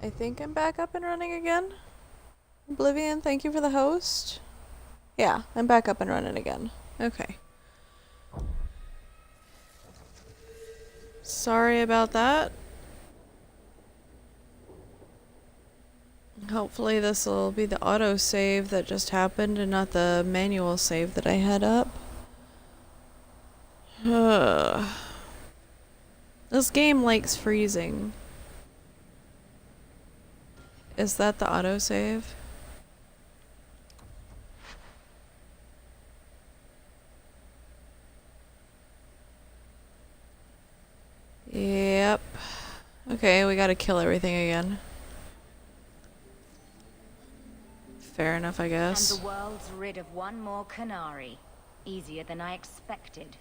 I think I'm back up and running again. Oblivion, thank you for the host. Yeah, I'm back up and running again. Okay. Sorry about that. Hopefully this will be the auto-save that just happened and not the manual save that I had up. This game likes freezing. Is that the autosave? Yep. Okay, we gotta kill everything again. Fair enough, I guess. And the world's rid of one more Canary. Easier than I expected.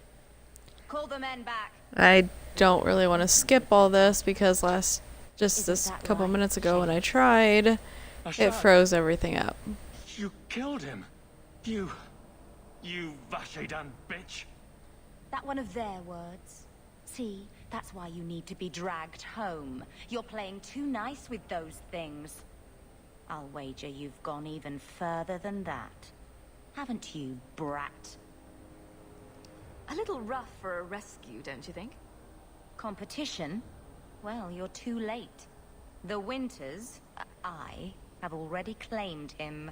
Call the men back. I don't really want to skip all this because just this couple minutes ago when I tried, it froze everything up. You killed him. You Vashedan bitch. That one of their words. See, that's why you need to be dragged home. You're playing too nice with those things. I'll wager you've gone even further than that. Haven't you, brat? A little rough for a rescue, don't you think? Competition? Well, you're too late. The Winters, I, have already claimed him.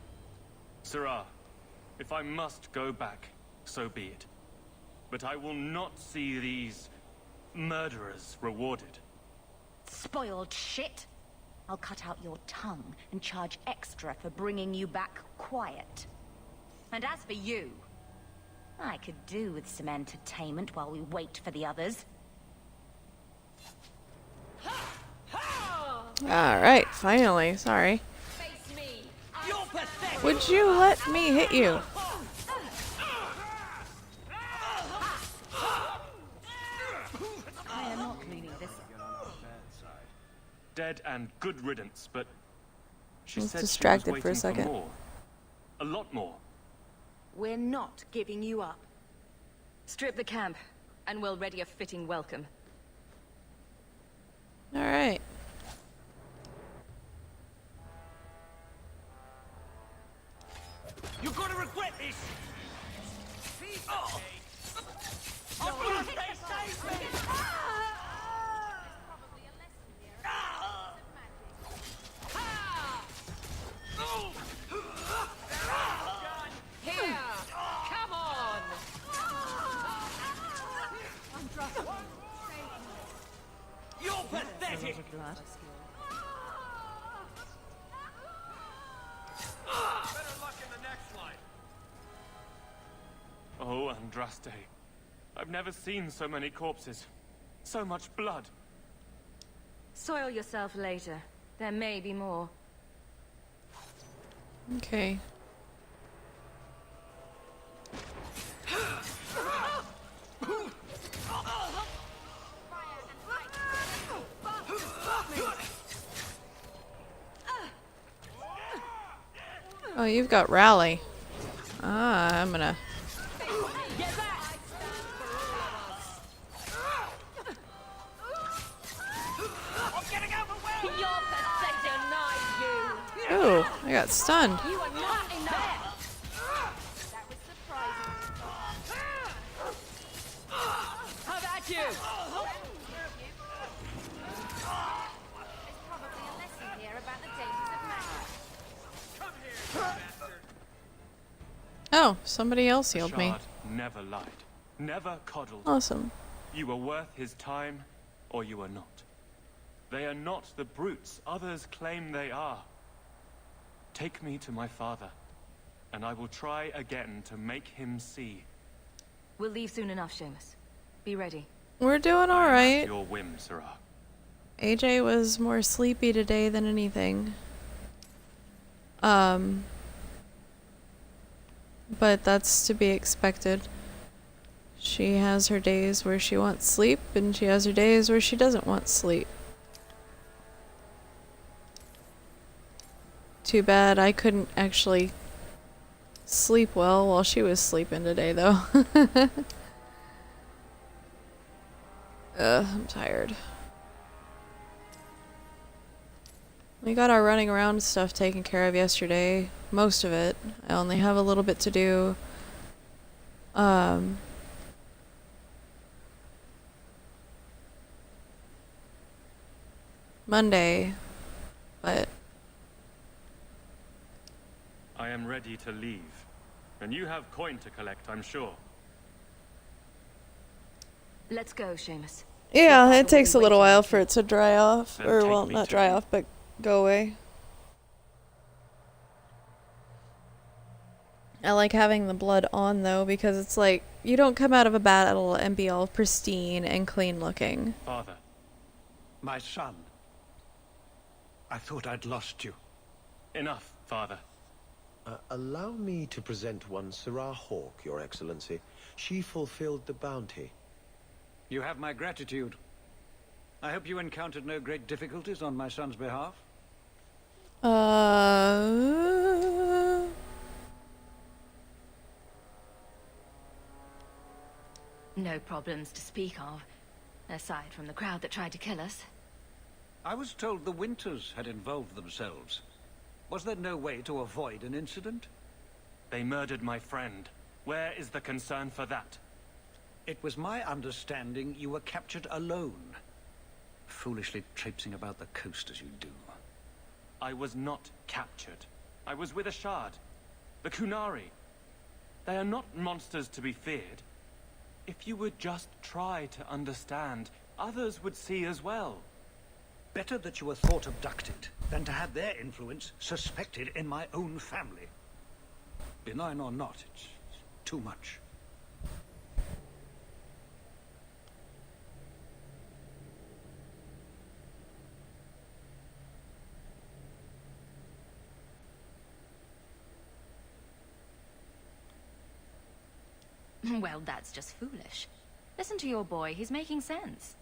Sirrah, if I must go back, so be it. But I will not see these murderers rewarded. Spoiled shit! I'll cut out your tongue and charge extra for bringing you back quiet. And as for you, I could do with some entertainment while we wait for the others. Alright, finally. Sorry. Would you let me hit you? I am not meaning this. Dead and good riddance, but she I was said distracted she was for a waiting second. more. A lot more. We're not giving you up. Strip the camp, and we'll ready a fitting welcome. Alright. You're gonna regret this! Oh. Oh, they saved me! Here! Come on! You're pathetic! Better luck in the next line. Oh, Andraste. I've never seen so many corpses. So much blood. Soil yourself later. There may be more. Okay. Oh, you've got rally. Ah, I'm gonna... You're pathetic, not you! Ooh, I got stunned. You are not in there! That was surprising. How about you? There's probably a lesson here about the dangers of magic. Come here, you bastard! Oh, somebody else healed me. Shard never lied. Never coddled. Awesome. You were worth his time, or you were not. They are not the brutes others claim they are. Take me to my father, and I will try again to make him see. We'll leave soon enough, Seamus. Be ready. We're doing I am at alright. your whim, Sirrah. AJ was more sleepy today than anything. But that's to be expected. She has her days where she wants sleep, and she has her days where she doesn't want sleep. Too bad I couldn't actually sleep well while she was sleeping today, though. I'm tired. We got our running around stuff taken care of yesterday. Most of it. I only have a little bit to do. Monday, but I am ready to leave. And you have coin to collect, I'm sure. Let's go, Seamus. yeah, Your it father takes a will be little waiting while with for you. it to dry off, Then or take well, me not to dry him. off, but go away. I like having the blood on though, because it's like you don't come out of a battle and be all pristine and clean looking. Father, My son. I thought I'd lost you. enough, Father. Allow me to present one Sarah Hawke, Your Excellency. She fulfilled the bounty. You have my gratitude. I hope you encountered no great difficulties on my son's behalf. No problems to speak of, aside from the crowd that tried to kill us. I was told the Winters had involved themselves. Was there no way to avoid an incident? They murdered my friend. Where is the concern for that? It was my understanding you were captured alone. Foolishly traipsing about the coast as you do. I was not captured. I was with a shard. The Kunari. They are not monsters to be feared. If you would just try to understand, others would see as well. Better that you were thought abducted than to have their influence suspected in my own family. Benign or not, it's too much. Well, that's just foolish. Listen to your boy, he's making sense.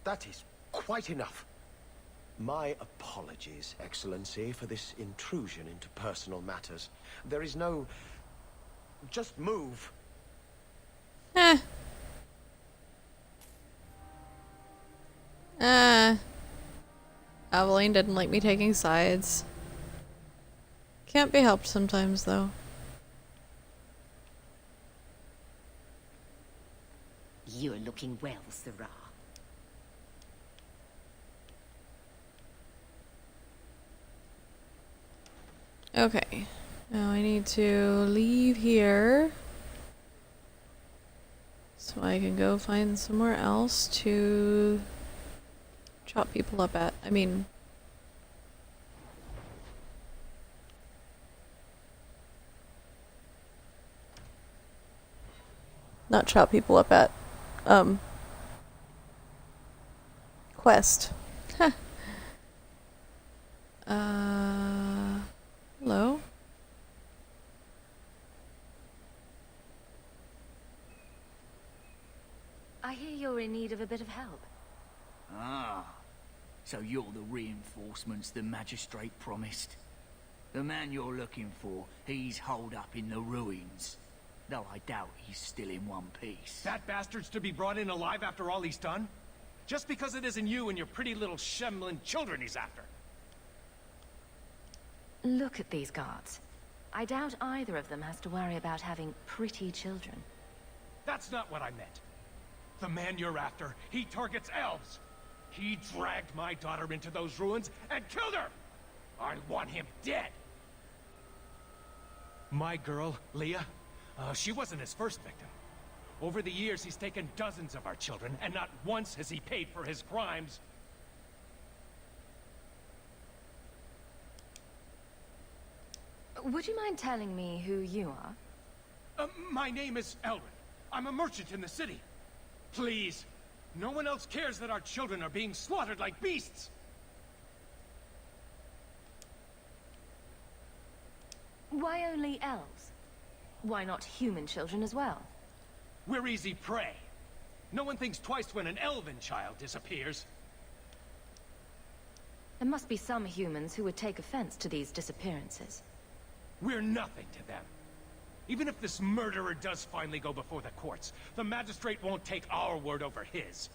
That is quite enough. My apologies, Excellency, for this intrusion into personal matters. There is no... Just move. Eh. Aveline didn't like me taking sides. Can't be helped sometimes, though. You're looking well, Sarah. Okay. Now I need to leave here. So I can go find somewhere else to chop people up at. I mean... not chop people up at. Quest. Huh. Hello? I hear you're in need of a bit of help. Ah, so you're the reinforcements the magistrate promised. The man you're looking for, he's holed up in the ruins. Though I doubt he's still in one piece. That bastard's to be brought in alive after all he's done? Just because it isn't you and your pretty little shemlin children he's after. Look at these guards. I doubt either of them has to worry about having pretty children. That's not what I meant. The man you're after, he targets elves. He dragged my daughter into those ruins and killed her! I want him dead! My girl, Leah, she wasn't his first victim. Over the years, he's taken dozens of our children, and not once has he paid for his crimes. Would you mind telling me who you are? My name is Elrin. I'm a merchant in the city. Please, no one else cares that our children are being slaughtered like beasts. Why only elves? Why not human children as well? We're easy prey. No one thinks twice when an elven child disappears. There must be some humans who would take offense to these disappearances. We're nothing to them. Even if this murderer does finally go before the courts, the magistrate won't take our word over his.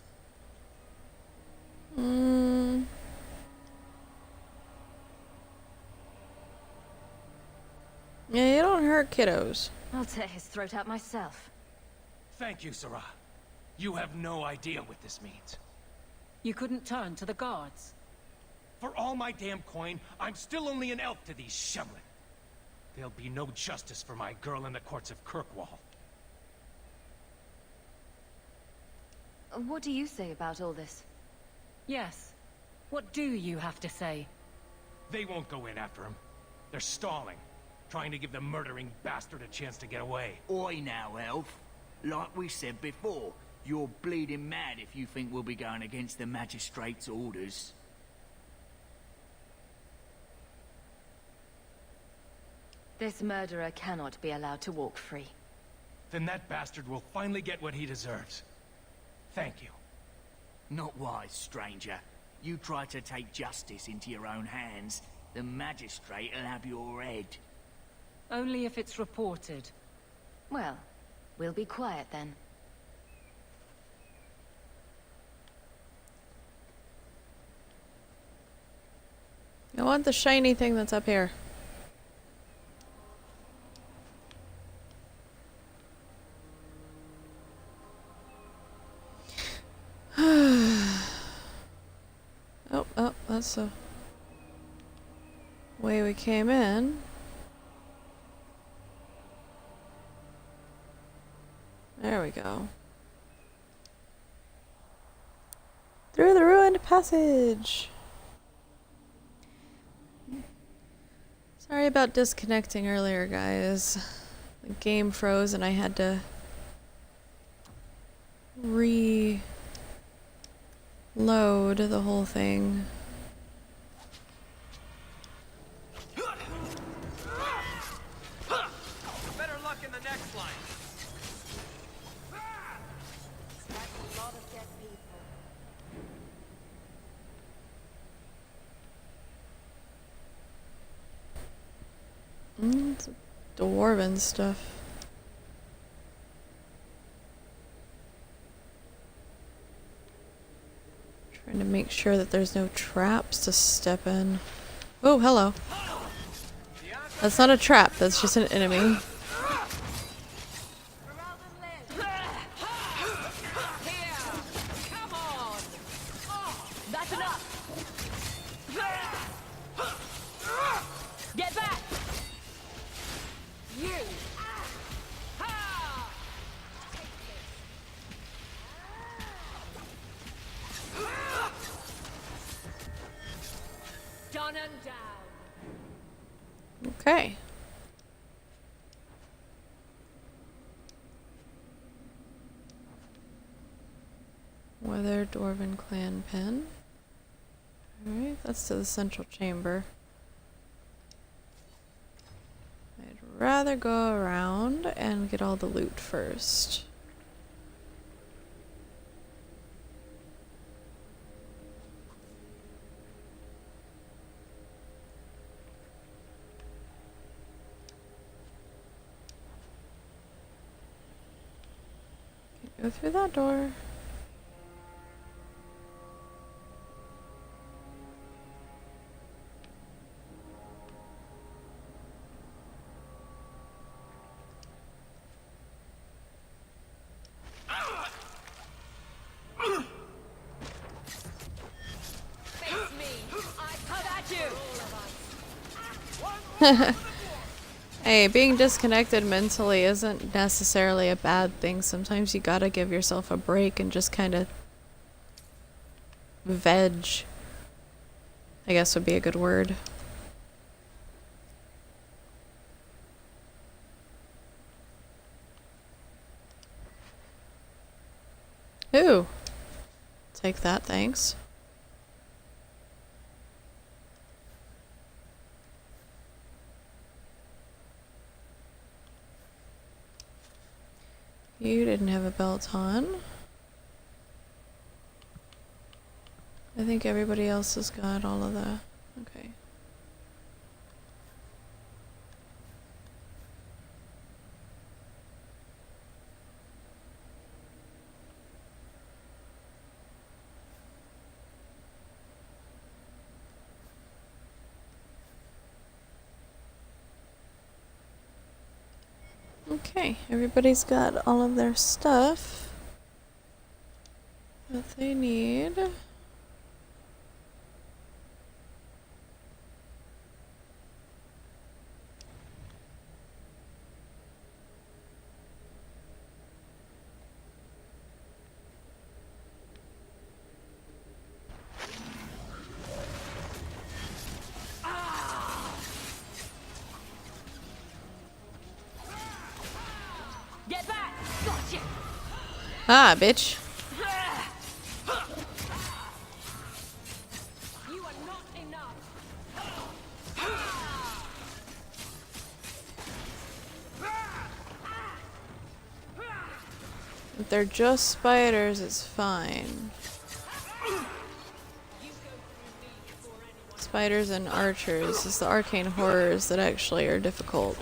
Yeah, you don't hurt kiddos. I'll tear his throat out myself. Thank you, Sarah. You have no idea what this means. You couldn't turn to the guards. For all my damn coin, I'm still only an elf to these Shemlin. There'll be no justice for my girl in the courts of Kirkwall. What do you say about all this? Yes. What do you have to say? They won't go in after him. They're stalling, trying to give the murdering bastard a chance to get away. Oi now, elf. Like we said before, you're bleeding mad if you think we'll be going against the magistrate's orders. This murderer cannot be allowed to walk free. Then that bastard will finally get what he deserves. Thank you. Not wise, stranger. You try to take justice into your own hands, the magistrate'll have your head. Only if it's reported. Well, we'll be quiet then. I want the shiny thing that's up here. Oh, that's the way we came in. There we go. Through the ruined passage. Sorry about disconnecting earlier, guys. The game froze and I had to reload the whole thing. Better luck in the next line. That's a lot of dead people. It's dwarven stuff. Trying to make sure that there's no traps to step in. Oh, hello. That's not a trap, that's just an enemy. That's enough! Get back! You! Done and down. Okay. Weather Dwarven clan pen. Alright, that's to the central chamber. I'd rather go around and get all the loot first. Go through that door. Face me! I come at you! Hey, being disconnected mentally isn't necessarily a bad thing. Sometimes you gotta give yourself a break and just kind of veg, I guess would be a good word. Ooh. Take that, thanks. You didn't have a belt on. I think everybody else has got all of the... Okay. Okay, everybody's got all of their stuff that they need. Get back! Gotcha! Ah, bitch. You are not enough! If they're just spiders, it's fine. Spiders and archers is the arcane horrors that actually are difficult.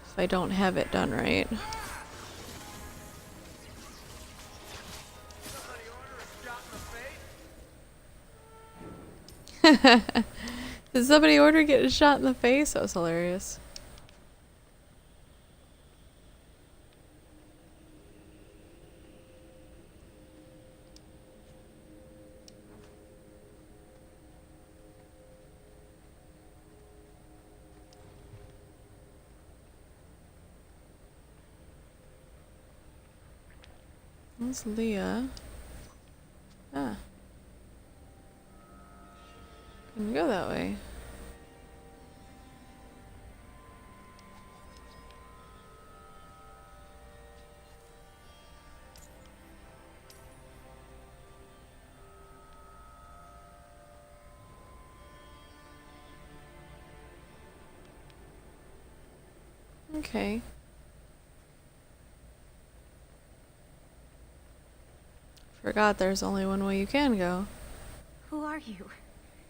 If I don't have it done right. Did somebody order getting shot in the face? That was hilarious. That's Leah. Ah. Can go that way. Okay. Forgot there's only one way you can go. Who are you?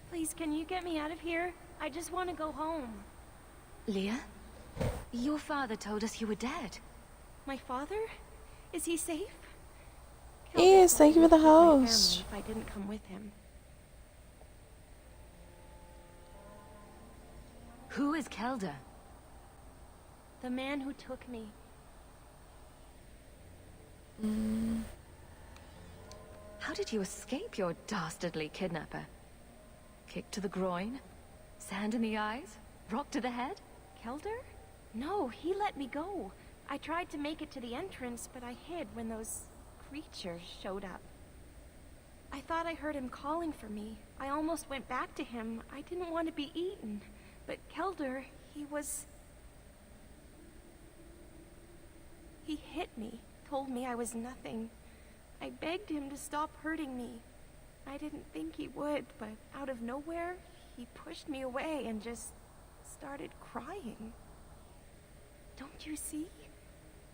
Please, can you get me out of here? I just want to go home. Leah? Your father told us you were dead. My father? Is he safe? Yes, thank you for the My family host. if I didn't come with him. Who is Kelder? The man who took me. How did you escape your dastardly kidnapper? Kick to the groin? Sand in the eyes? Rock to the head? Kelder? No, he let me go. I tried to make it to the entrance, but I hid when those creatures showed up. I thought I heard him calling for me. I almost went back to him. I didn't want to be eaten. But Kelder, he hit me, told me I was nothing. I begged him to stop hurting me. I didn't think he would, but out of nowhere, he pushed me away and just started crying. Don't you see?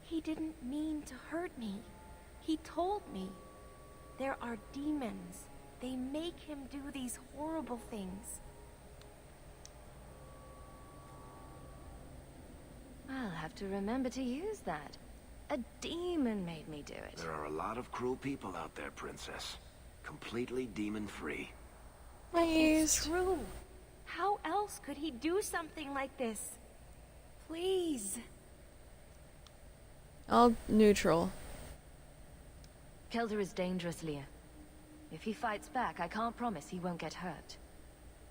He didn't mean to hurt me. He told me. There are demons. They make him do these horrible things. I'll have to remember to use that. A demon made me do it. There are a lot of cruel people out there, Princess. Completely demon-free. It's true. How else could he do something like this? Please. All neutral. Kelder is dangerous, Leah. If he fights back, I can't promise he won't get hurt.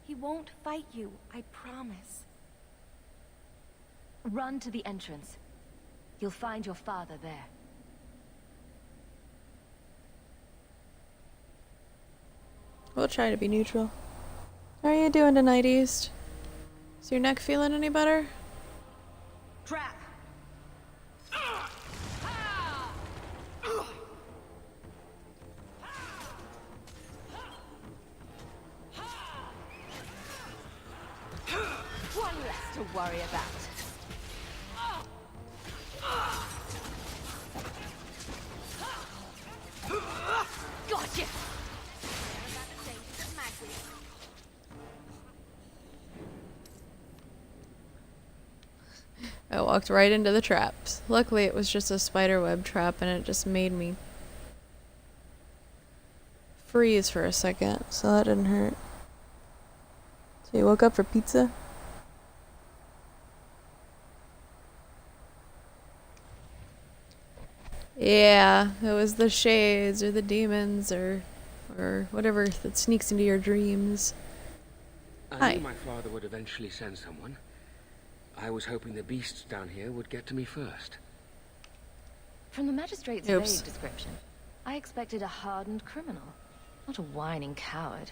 He won't fight you, I promise. Run to the entrance. You'll find your father there. We'll try to be neutral. How are you doing tonight, East? Is your neck feeling any better? Trap! One less to worry about. Gotcha! I walked right into the traps. Luckily, it was just a spiderweb trap and it just made me freeze for a second, so that didn't hurt. So you woke up for pizza? Yeah, it was the shades or the demons or whatever that sneaks into your dreams. I knew my father would eventually send someone. I was hoping the beasts down here would get to me first. From the magistrate's vague description, I expected a hardened criminal, not a whining coward.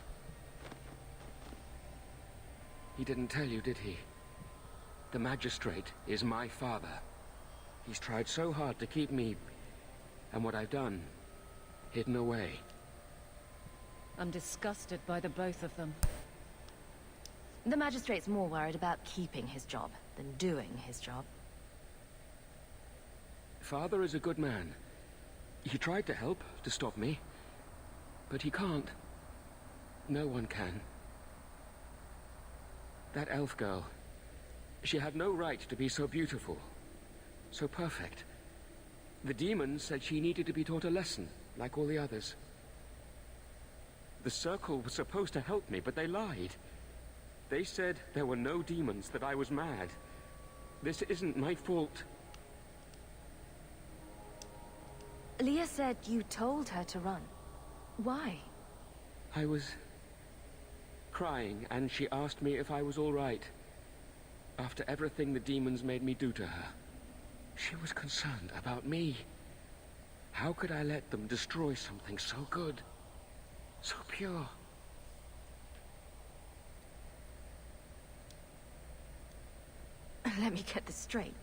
He didn't tell you, did he? The magistrate is my father. He's tried so hard to keep me, and what I've done, hidden away. I'm disgusted by the both of them. The magistrate's more worried about keeping his job than doing his job. Father is a good man. He tried to help, to stop me. But he can't. No one can. That elf girl, she had no right to be so beautiful, so perfect. The demons said she needed to be taught a lesson, like all the others. The circle was supposed to help me, but they lied. They said there were no demons, that I was mad. This isn't my fault. Leah said you told her to run. Why? I was crying, and she asked me if I was all right. After everything the demons made me do to her, she was concerned about me. How could I let them destroy something so good, so pure? Let me get this straight.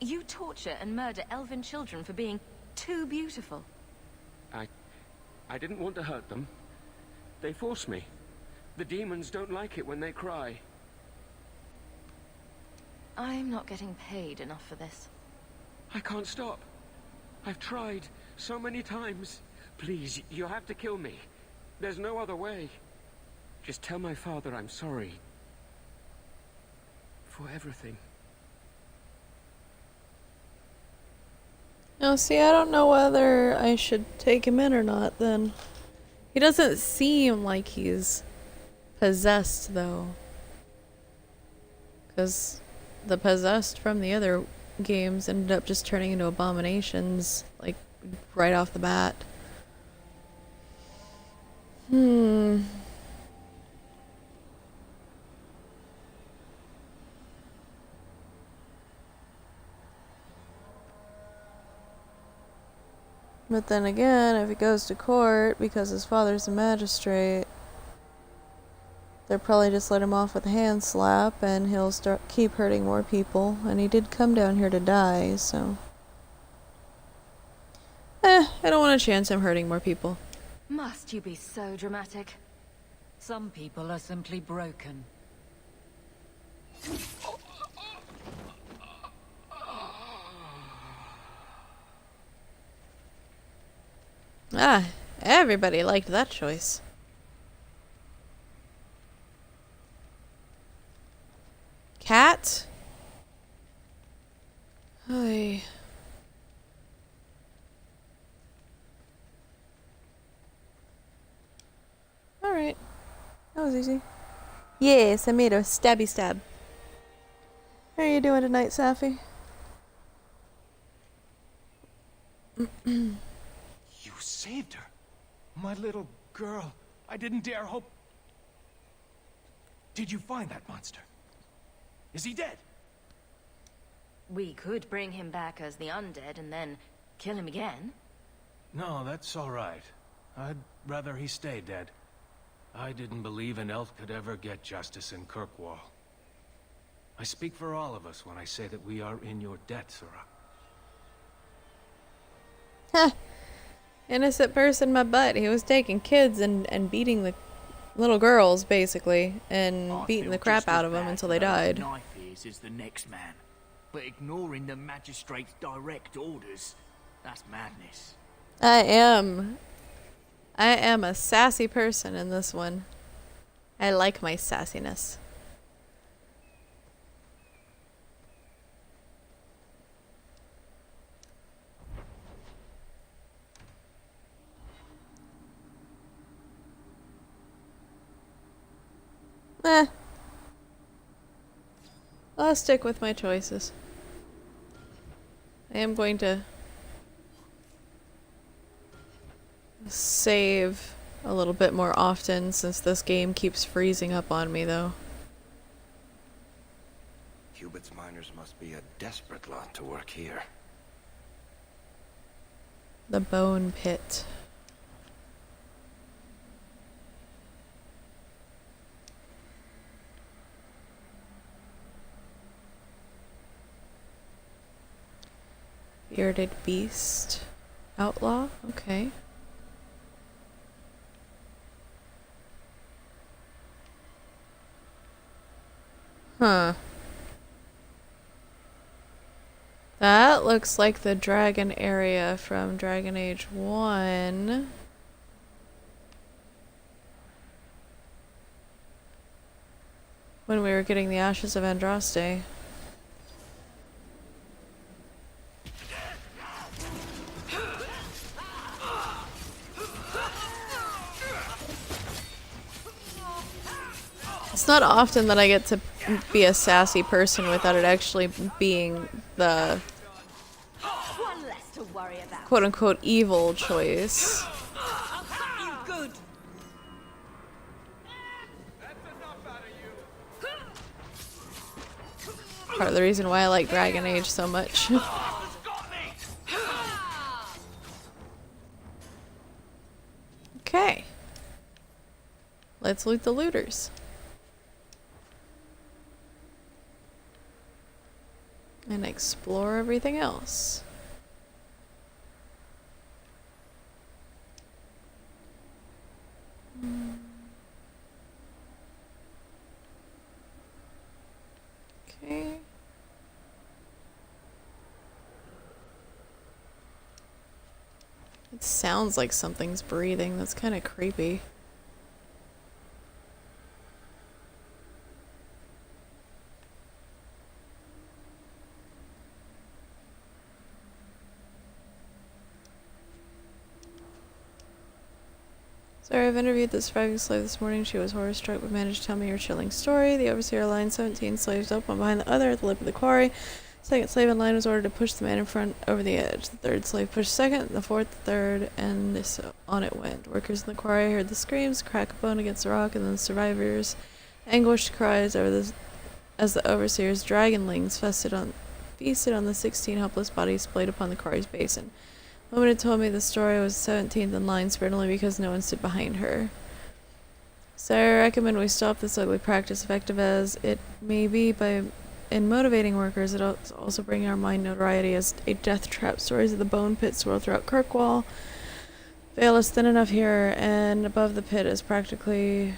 You torture and murder elven children for being too beautiful. I didn't want to hurt them. They forced me. The demons don't like it when they cry. I'm not getting paid enough for this. I can't stop. I've tried so many times. Please, you have to kill me. There's no other way. Just tell my father I'm sorry. For everything. No, see, I don't know whether I should take him in or not, then. He doesn't seem like he's possessed, though. Because the possessed from the other games ended up just turning into abominations, like, right off the bat. But then again, if he goes to court because his father's a magistrate, they'll probably just let him off with a hand slap and he'll keep hurting more people. And he did come down here to die, so... I don't want to chance him hurting more people. Must you be so dramatic? Some people are simply broken. Ah, everybody liked that choice. Cat? Hey. Alright. That was easy. Yes, I made a stabby stab. How are you doing tonight, Safi? You saved her. My little girl. I didn't dare hope... Did you find that monster? Is he dead? We could bring him back as the undead and then kill him again. No, that's all right. I'd rather he stay dead. I didn't believe an elf could ever get justice in Kirkwall. I speak for all of us when I say that we are in your debt, Sirrah. Heh. Innocent person my butt. He was taking kids and beating the little girls, basically, and beating the crap out of them until they died. Knife is the next man. But ignoring the magistrate's direct orders, that's madness. I am a sassy person in this one. I like my sassiness. I'll stick with my choices. I am going to save a little bit more often since this game keeps freezing up on me though. Cubit's miners must be a desperate lot to work here. The bone pit. Bearded beast. Outlaw? Okay. Huh. That looks like the dragon area from Dragon Age 1. When we were getting the Ashes of Andraste. It's not often that I get to be a sassy person without it actually being the One less to worry about. quote-unquote evil choice. You good? Part of the reason why I like Dragon Age so much. Okay. Let's loot the looters. And explore everything else. Okay. It sounds like something's breathing. That's kind of creepy. Sorry, I've interviewed the surviving slave this morning. She was horror-struck but managed to tell me her chilling story. The overseer lined 17 slaves up, one behind the other at the lip of the quarry. The second slave in line was ordered to push the man in front over the edge. The third slave pushed second, the fourth third, and so on it went. Workers in the quarry heard the screams, crack a bone against the rock, and then the survivors' anguished cries as the overseer's dragonlings feasted on the 16 helpless bodies splayed upon the quarry's basin. The woman had told me the story was 17th in line, spread only because no one stood behind her. So I recommend we stop this ugly practice, effective as it may be in motivating workers. It also bringing our mind notoriety as a death trap. Stories of the bone pit swirl throughout Kirkwall. Veil is thin enough here, and above the pit is practically...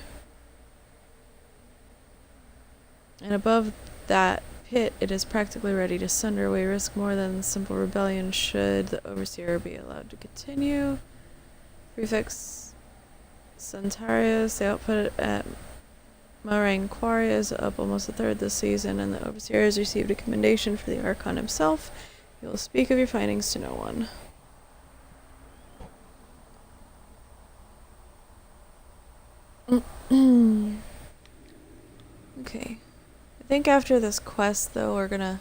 And above that pit, it is practically ready to sunder. We risk more than simple rebellion should the overseer be allowed to continue. Prefix Centarius, the output at Marang Quarry is up almost a third this season, and the overseer has received a commendation for the Archon himself. He will speak of your findings to no one. Okay. I think after this quest, though, we're gonna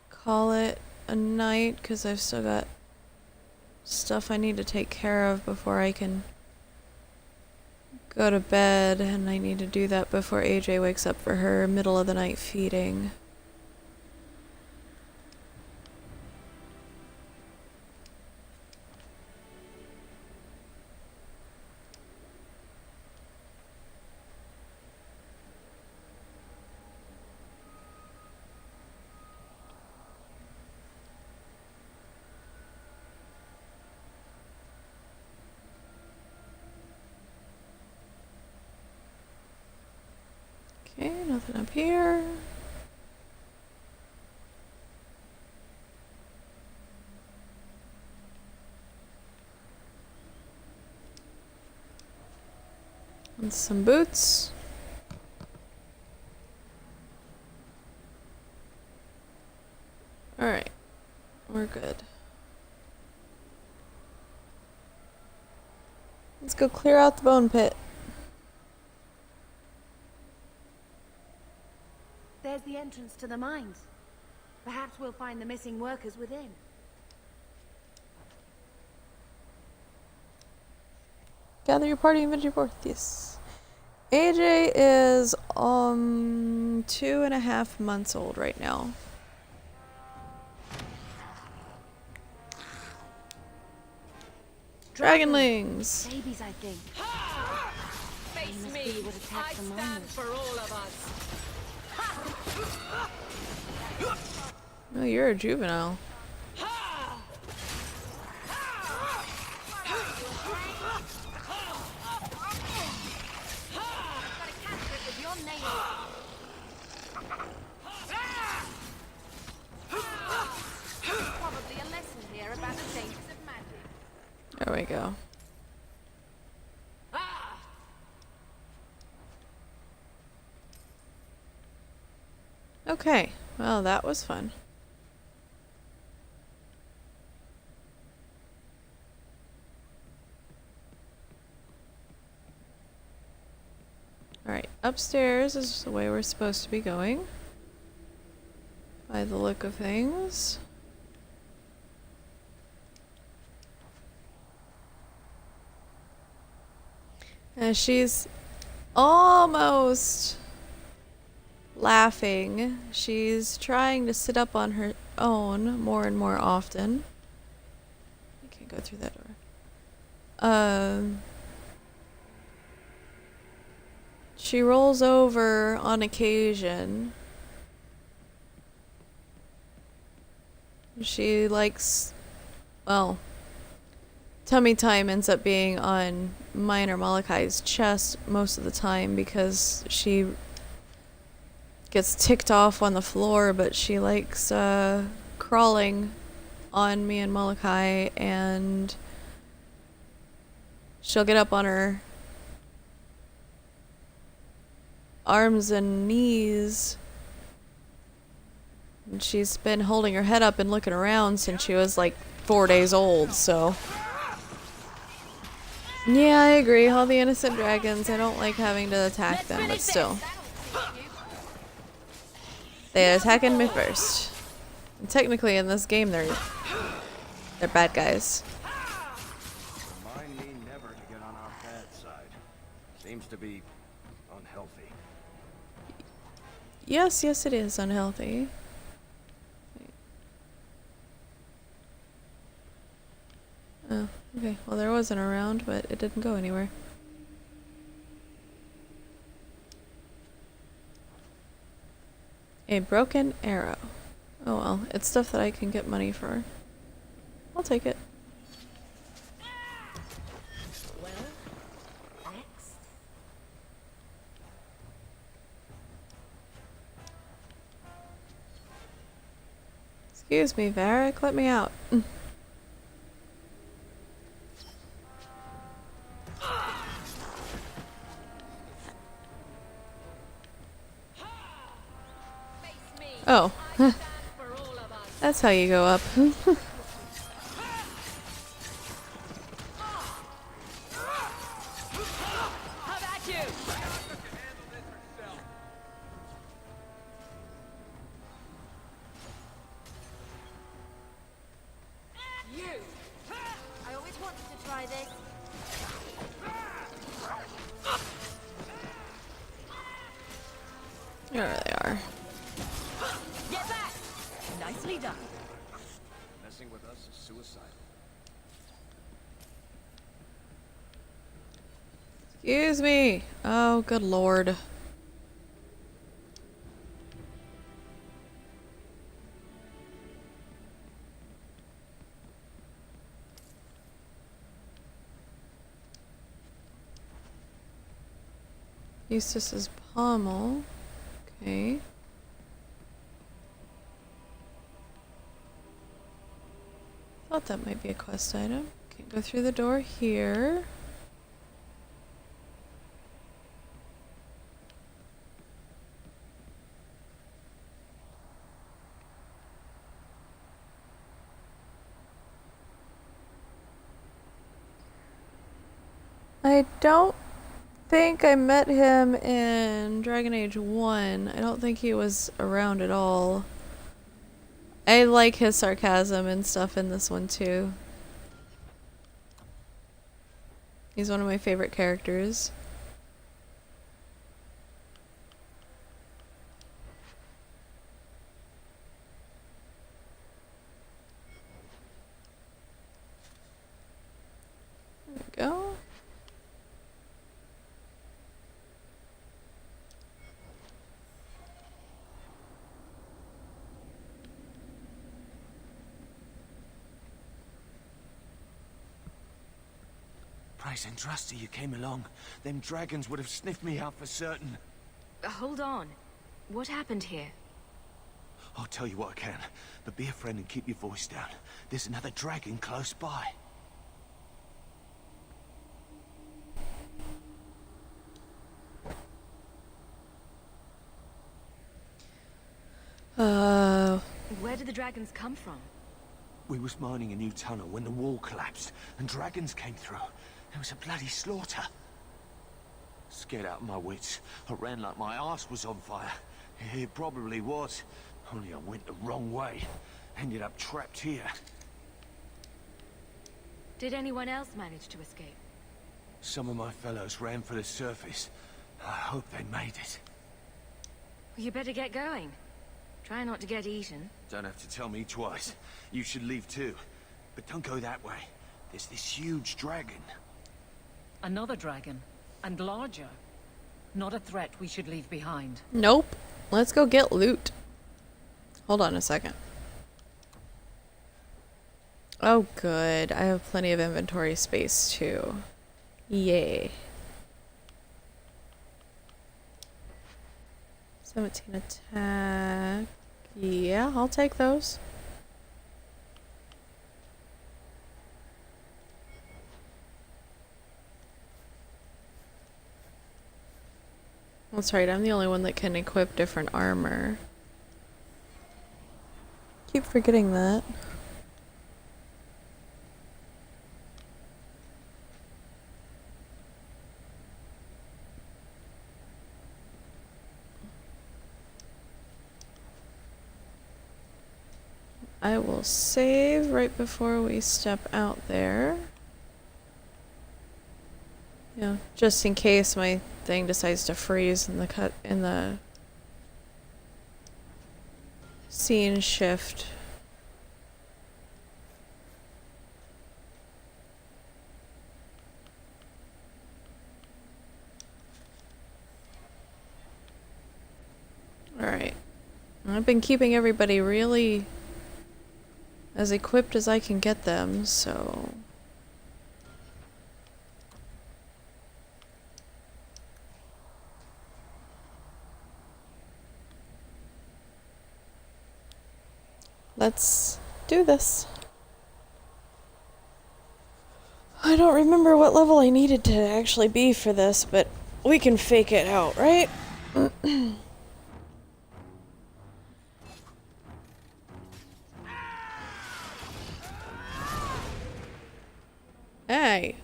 call it a night, because I've still got stuff I need to take care of before I can go to bed, and I need to do that before AJ wakes up for her middle of the night feeding. Okay, nothing up here. And some boots. Alright, we're good. Let's go clear out the bone pit. There's the entrance to the mines. Perhaps we'll find the missing workers within. Gather your party and venture forth. Yes. AJ is 2.5 months old right now. Dragonlings. Babies, I think. Face must me. be what attacked I the stand moment. for all of us. Oh, you're a juvenile. Probably a lesson here about the dangers of magic. There we go. Okay, well that was fun. Alright, upstairs is the way we're supposed to be going. By the look of things. And she's almost laughing. She's trying to sit up on her own more and more often. You can't go through that door. She rolls over on occasion. She likes, well, tummy time ends up being on mine or Malachi's chest most of the time because she gets ticked off on the floor, but she likes crawling on me and Malachi, and she'll get up on her arms and knees. And she's been holding her head up and looking around since she was like 4 days old, so. Yeah, I agree. All the innocent dragons, I don't like having to attack them, but still. They attacking me first. And technically in this game they're bad guys. Remind me never to get on our bad side. Seems to be unhealthy. Yes, yes it is unhealthy. Oh, okay. Well, there wasn't around, but it didn't go anywhere. A broken arrow. Oh well, it's stuff that I can get money for. I'll take it. Well, next. Excuse me, Varric, let me out. Oh. That's how you go up. How about you? You! I always wanted to try this. There they are. Get back! Nicely done. Messing with us is suicidal. Excuse me. Oh, good lord. Eustace's pommel. Okay. Thought that might be a quest item. Okay, go through the door here. I don't think I met him in Dragon Age 1. I don't think he was around at all. I like his sarcasm and stuff in this one too. He's one of my favorite characters. There we go. Praise and trust you came along. Them dragons would have sniffed me out for certain. Hold on. What happened here? I'll tell you what I can, but be a friend and keep your voice down. There's another dragon close by. Where did the dragons come from? We was mining a new tunnel when the wall collapsed, and dragons came through. There was a bloody slaughter. Scared out of my wits, I ran like my arse was on fire. It probably was, only I went the wrong way. Ended up trapped here. Did anyone else manage to escape? Some of my fellows ran for the surface. I hope they made it. You better get going. Try not to get eaten. Don't have to tell me twice. You should leave too. But don't go that way. There's this huge dragon. Another dragon. And larger. Not a threat we should leave behind. Nope. Let's go get loot. Hold on a second. Oh good. I have plenty of inventory space too. Yay. 17 attack. Yeah, I'll take those. That's right, I'm the only one that can equip different armor. Keep forgetting that. I will save right before we step out there. You know, just in case my thing decides to freeze in the scene shift. Alright. I've been keeping everybody really as equipped as I can get them, so... Let's do this. I don't remember what level I needed to actually be for this, but we can fake it out, right? Hey.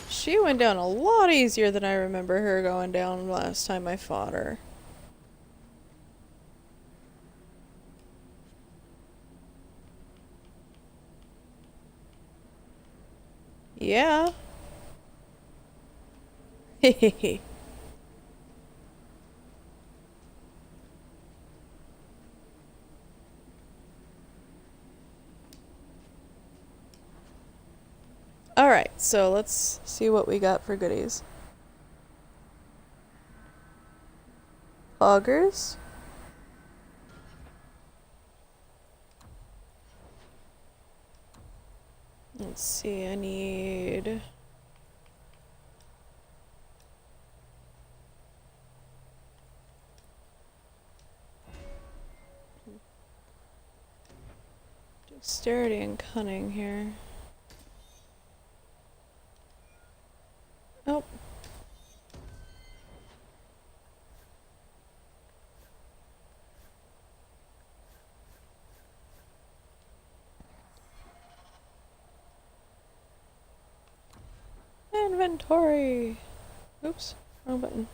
She went down a lot easier than I remember her going down last time I fought her. Yeah. Hehehe. Alright, so let's see what we got for goodies. Augers. Let's see, I need... Dexterity and cunning here. Oh. Inventory. Oops, wrong button.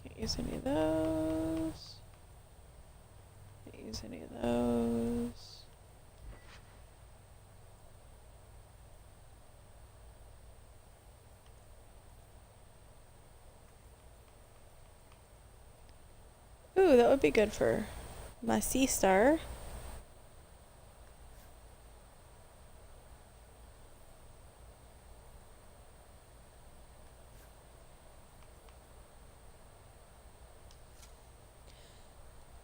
Can't use any of those. Can't use any of those. Ooh, that would be good for my sea star.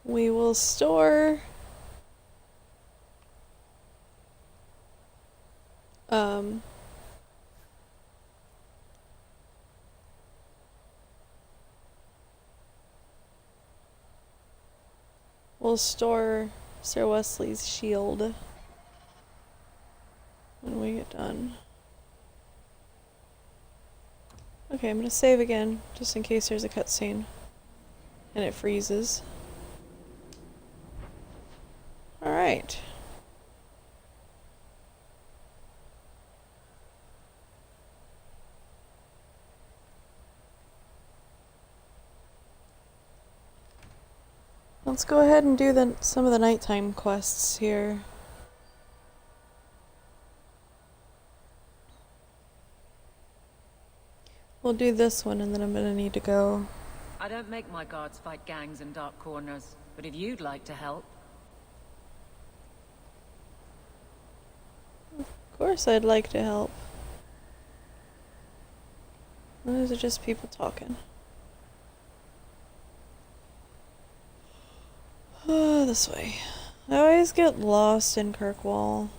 We will store we'll store Sir Wesley's shield when we get done. Okay, I'm gonna save again, just in case there's a cutscene and it freezes. Alright. Let's go ahead and do some of the nighttime quests here. We'll do this one and then I'm gonna need to go. I don't make my guards fight gangs in dark corners, but if you'd like to help... Of course I'd like to help. Those are just people talking. Oh, this way. I always get lost in Kirkwall.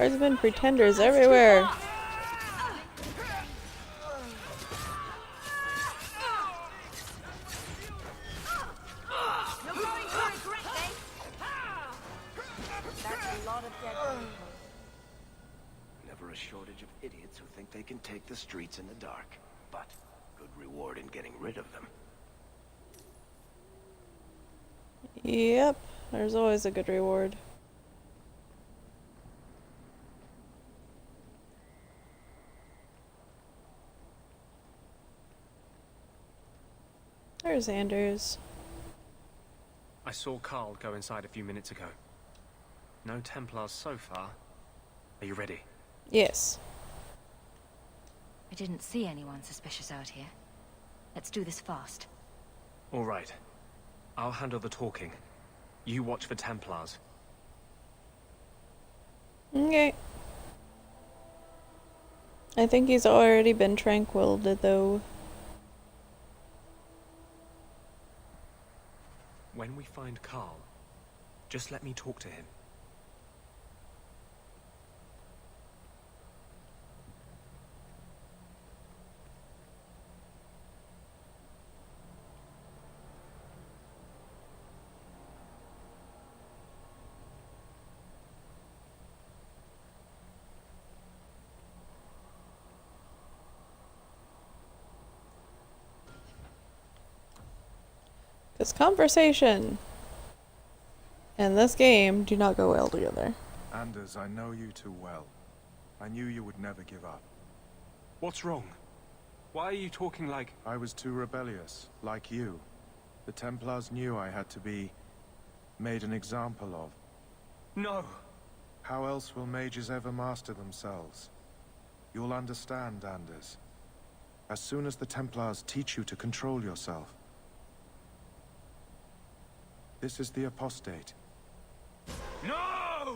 Guardsmen, pretenders everywhere. You're going to regret this. That's a lot of dead people. Never a shortage of idiots who think they can take the streets in the dark. But good reward in getting rid of them. Yep, there's always a good reward. There's Anders. I saw Carl go inside a few minutes ago. No Templars so far. Are you ready? Yes. I didn't see anyone suspicious out here. Let's do this fast. All right. I'll handle the talking. You watch for Templars. Okay. I think he's already been tranquiled, though. When we find Carl, just let me talk to him. Because conversation and this game do not go well together. Anders, I know you too well. I knew you would never give up. What's wrong? Why are you talking like... I was too rebellious, like you. The Templars knew I had to be made an example of. No! How else will mages ever master themselves? You'll understand, Anders. As soon as the Templars teach you to control yourself. This is the apostate. No!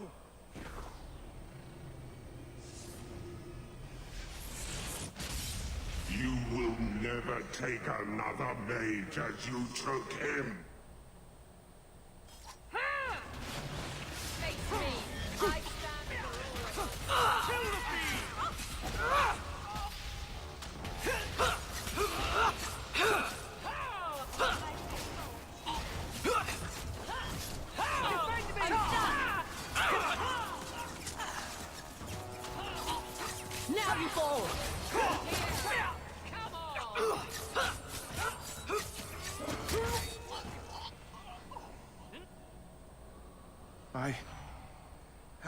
You will never take another mage as you took him.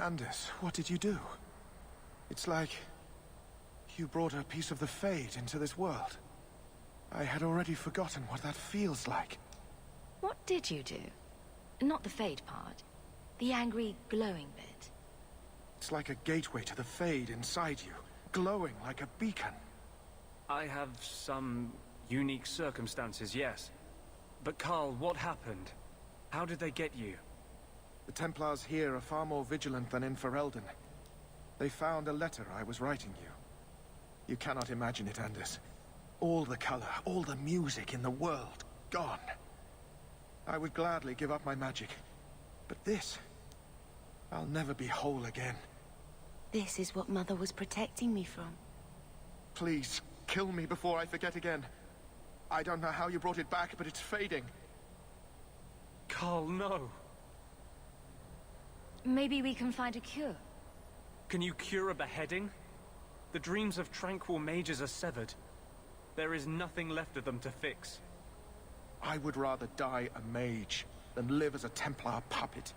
Anders, what did you do? It's like you brought a piece of the Fade into this world. I had already forgotten what that feels like. What did you do? Not the Fade part. The angry, glowing bit. It's like a gateway to the Fade inside you, glowing like a beacon. I have some unique circumstances, yes. But Carl, what happened? How did they get you? The Templars here are far more vigilant than in Ferelden. They found a letter I was writing you. You cannot imagine it, Anders. All the color, all the music in the world, gone. I would gladly give up my magic. But this... I'll never be whole again. This is what Mother was protecting me from. Please, kill me before I forget again. I don't know how you brought it back, but it's fading. Carl, no. Maybe we can find a cure. Can you cure a beheading? The dreams of tranquil mages are severed. There is nothing left of them to fix. I would rather die a mage than live as a Templar puppet.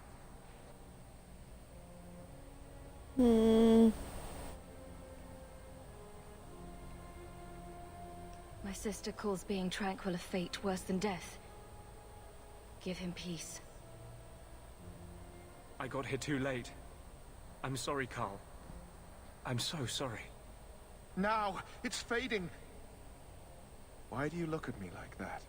My sister calls being tranquil a fate worse than death. Give him peace. I got here too late. I'm sorry, Carl. I'm so sorry. Now! It's fading! Why do you look at me like that?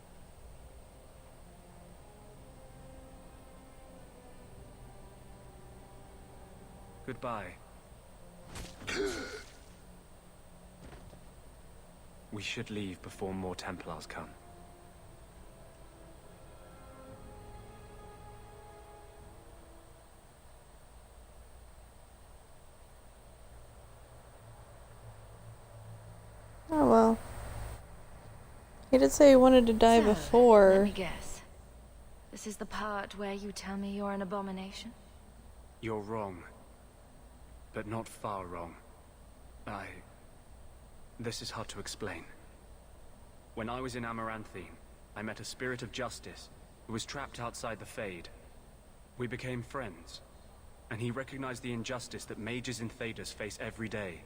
Goodbye. We should leave before more Templars come. Oh well. He did say he wanted to die So, before. let me guess. This is the part where you tell me you're an abomination? You're wrong. But not far wrong. This is hard to explain. When I was in Amaranthine, I met a spirit of justice who was trapped outside the Fade. We became friends, and he recognized the injustice that mages in Thedas face every day.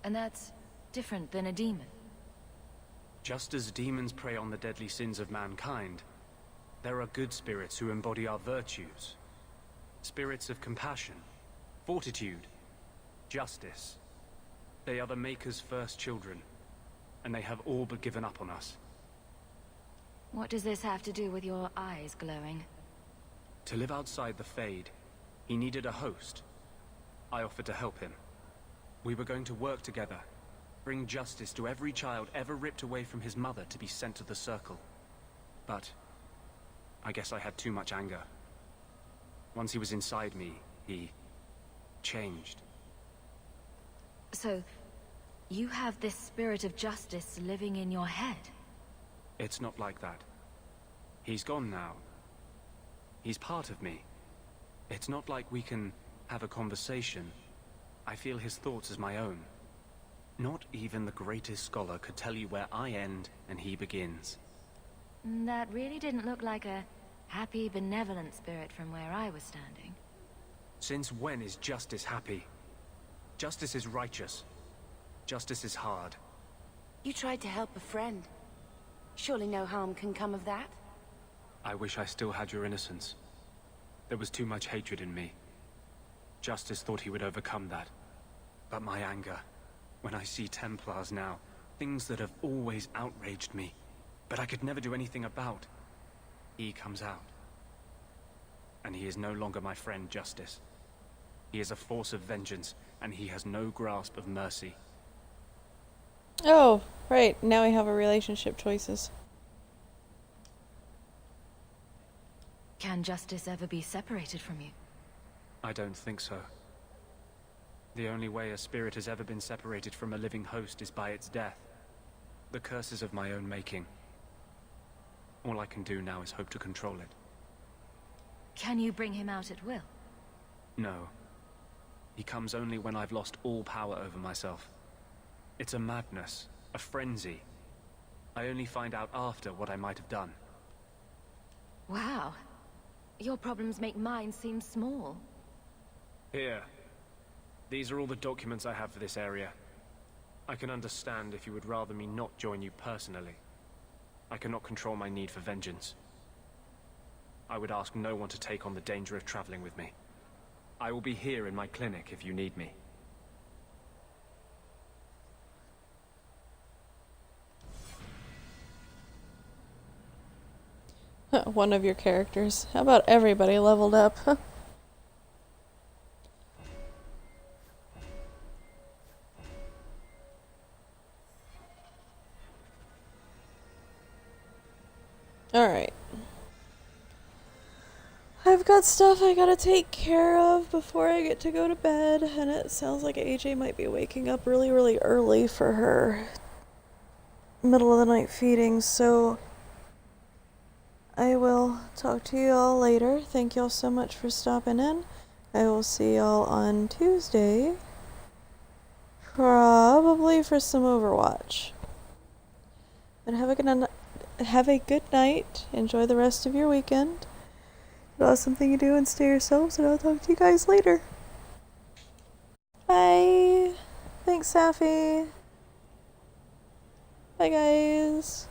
And that's different than a demon. Just as demons prey on the deadly sins of mankind, there are good spirits who embody our virtues. Spirits of compassion, fortitude, justice. They are the Maker's first children, and they have all but given up on us. What does this have to do with your eyes glowing? To live outside the Fade, he needed a host. I offered to help him. We were going to work together, bring justice to every child ever ripped away from his mother to be sent to the Circle. But I guess I had too much anger. Once he was inside me, he changed. So, you have this spirit of justice living in your head? It's not like that. He's gone now. He's part of me. It's not like we can have a conversation. I feel his thoughts as my own. Not even the greatest scholar could tell you where I end and he begins. That really didn't look like a happy, benevolent spirit from where I was standing. Since when is justice happy? Justice is righteous. Justice is hard. You tried to help a friend. Surely no harm can come of that? I wish I still had your innocence. There was too much hatred in me. Justice thought he would overcome that. But my anger, when I see Templars now, things that have always outraged me, but I could never do anything about, he comes out. And he is no longer my friend, Justice. He is a force of vengeance, and he has no grasp of mercy. Oh, right. Now we have a relationship choices. Can justice ever be separated from you? I don't think so. The only way a spirit has ever been separated from a living host is by its death. The curse is of my own making. All I can do now is hope to control it. Can you bring him out at will? No. He comes only when I've lost all power over myself. It's a madness, a frenzy. I only find out after what I might have done. Wow. Your problems make mine seem small. Here. These are all the documents I have for this area. I can understand if you would rather me not join you personally. I cannot control my need for vengeance. I would ask no one to take on the danger of traveling with me. I will be here in my clinic if you need me. One of your characters. How about everybody leveled up? Alright. I've got stuff I gotta take care of before I get to go to bed, and it sounds like AJ might be waking up really, really early for her middle of the night feeding, so I will talk to you all later. Thank y'all so much for stopping in. I will see y'all on Tuesday, probably for some Overwatch. And have a good night. Enjoy the rest of your weekend. Awesome thing you do and stay yourselves, and I'll talk to you guys later. Bye. Thanks, Safi. Bye, guys.